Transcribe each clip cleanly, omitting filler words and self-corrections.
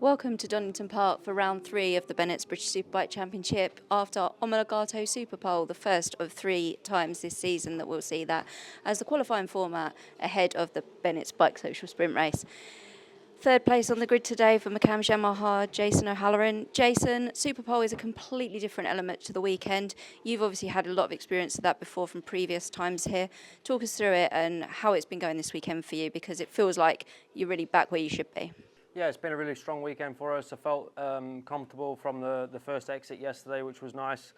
Welcome to Donington Park for round 3 of the Bennetts British Superbike Championship after Omologato Superpole, the first of 3 times this season that we'll see that as the qualifying format ahead of the Bennetts Bike Social Sprint Race. Third place on the grid today for McCann's Yamaha, Jason O'Halloran. Jason, Superpole is a completely different element to the weekend. You've obviously had a lot of experience of that before from previous times here. Talk us through it and how it's been going this weekend for you, because it feels like you're really back where you should be. Yeah, it's been a really strong weekend for us. I felt comfortable from the first exit yesterday, which was nice.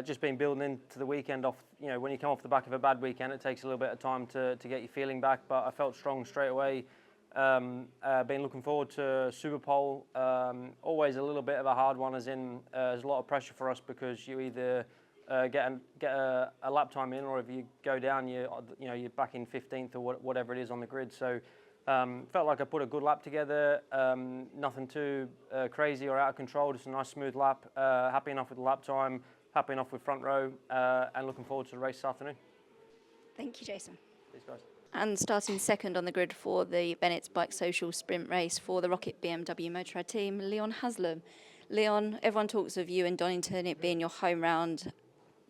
Just been building into the weekend off, when you come off the back of a bad weekend, it takes a little bit of time to get your feeling back, but I felt strong straight away. Been looking forward to Superpole. Always a little bit of a hard one, as in there's a lot of pressure for us because you either get a lap time in, or if you go down, you're back in 15th or whatever it is on the grid. So felt like I put a good lap together. Nothing too crazy or out of control. Just a nice smooth lap. Happy enough with the lap time. Happy enough with front row, and looking forward to the race this afternoon. Thank you, Jason. Cheers, guys. And starting second on the grid for the Bennetts Bike Social Sprint Race for the Rocket BMW Motorrad team, Leon Haslam. Leon, everyone talks of you in Donington, it being your home round.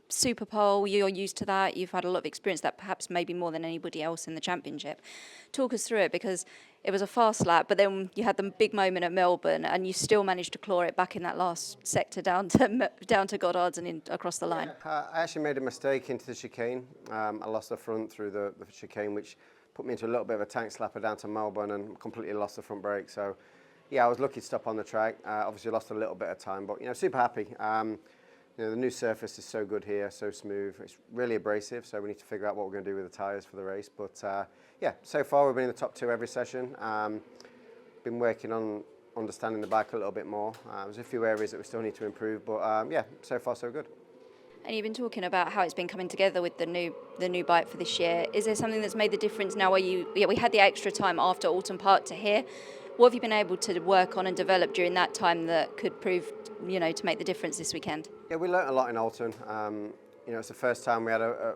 Superpole, you're used to that. You've had a lot of experience that, perhaps maybe more than anybody else in the championship. Talk us through it, because it was a fast lap, but then you had the big moment at Melbourne, and you still managed to claw it back in that last sector down to Goddard's and across the line. I actually made a mistake into the chicane. I lost the front through the chicane, which put me into a little bit of a tank slapper down to Melbourne, and completely lost the front brake. So, yeah, I was lucky to stop on the track. Obviously, lost a little bit of time, but super happy. The new surface is so good here, so smooth. It's really abrasive, so we need to figure out what we're going to do with the tyres for the race. But yeah, so far we've been in the top 2 every session. Been working on understanding the bike a little bit more. There's a few areas that we still need to improve, but yeah, so far so good. And you've been talking about how it's been coming together with the new bike for this year. Is there something that's made the difference now where we had the extra time after Donington Park to here? What have you been able to work on and develop during that time that could prove, to make the difference this weekend? Yeah, we learnt a lot in Alton. It's the first time we had a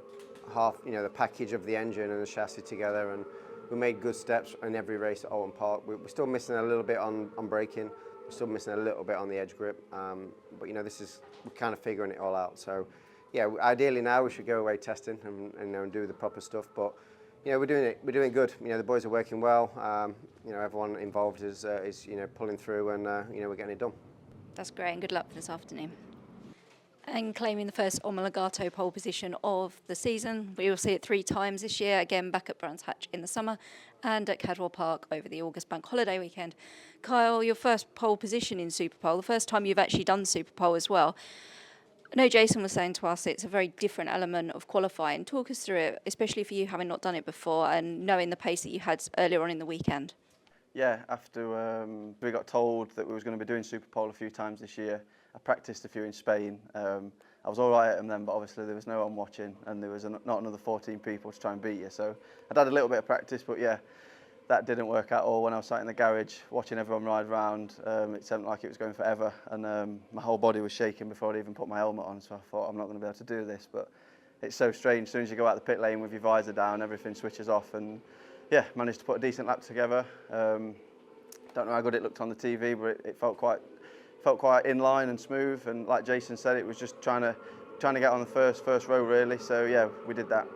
half, the package of the engine and the chassis together, and we made good steps in every race at Alton Park. We're still missing a little bit on braking. We're still missing a little bit on the edge grip. But we're kind of figuring it all out. So, yeah, ideally now we should go away testing and do the proper stuff. But we're doing good. The boys are working well. Everyone involved is pulling through, and we're getting it done. That's great, and good luck for this afternoon. And claiming the first Omologato pole position of the season. We will see it 3 times this year, again back at Brands Hatch in the summer and at Cadwell Park over the August bank holiday weekend. Kyle, your first pole position in Superpole, the first time you've actually done Superpole as well. I know Jason was saying to us it's a very different element of qualifying. Talk us through it, especially for you having not done it before and knowing the pace that you had earlier on in the weekend. Yeah, after we got told that we was going to be doing Superpole a few times this year, I practiced a few in Spain. I was all right at them then, but obviously there was no one watching, and there was not another 14 people to try and beat you. So I'd had a little bit of practice, but yeah, that didn't work at all. When I was sat in the garage watching everyone ride round, it seemed like it was going forever, and my whole body was shaking before I'd even put my helmet on. So I thought, I'm not going to be able to do this. But it's so strange. As soon as you go out the pit lane with your visor down, everything switches off, and yeah, managed to put a decent lap together. Don't know how good it looked on the TV, but it felt quite in line and smooth. And like Jason said, it was just trying to get on the first row really. So yeah, we did that.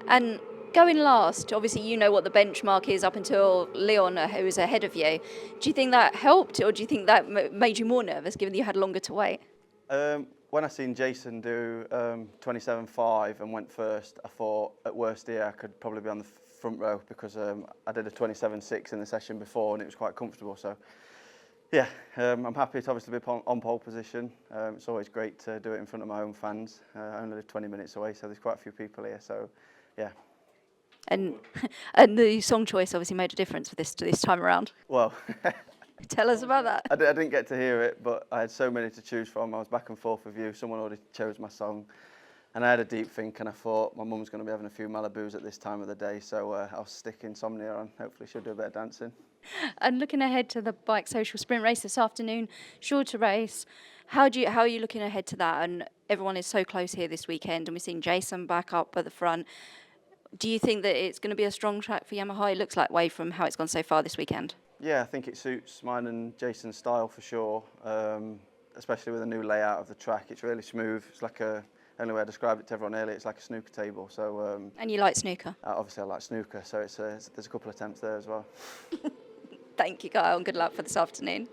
And going last, obviously you know what the benchmark is up until Leon, who was ahead of you. Do you think that helped, or do you think that made you more nervous, given that you had longer to wait? When I seen Jason do 27.5 and went first, I thought at worst here I could probably be on the front row, because I did a 27.6 in the session before and it was quite comfortable. So yeah, I'm happy to obviously be on pole position. It's always great to do it in front of my own fans. I only live 20 minutes away, so there's quite a few people here. So yeah. And the song choice obviously made a difference for this time around. Well, tell us about that. I didn't get to hear it, but I had so many to choose from. I was back and forth with you. Someone already chose my song. And I had a deep think, and I thought my mum's going to be having a few Malibus at this time of the day, so I'll stick Insomnia on. Hopefully she'll do a bit of dancing. And looking ahead to the Bike Social Sprint Race this afternoon, shorter race, how are you looking ahead to that? And everyone is so close here this weekend, and we've seen Jason back up at the front. Do you think that it's going to be a strong track for Yamaha? It looks like way from how it's gone so far this weekend. Yeah, I think it suits mine and Jason's style for sure, especially with the new layout of the track. It's really smooth. It's like the only way I described it to everyone earlier, it's like a snooker table. So And you like snooker? obviously I like snooker, so there's a couple of attempts there as well. Thank you, Kyle, and good luck for this afternoon.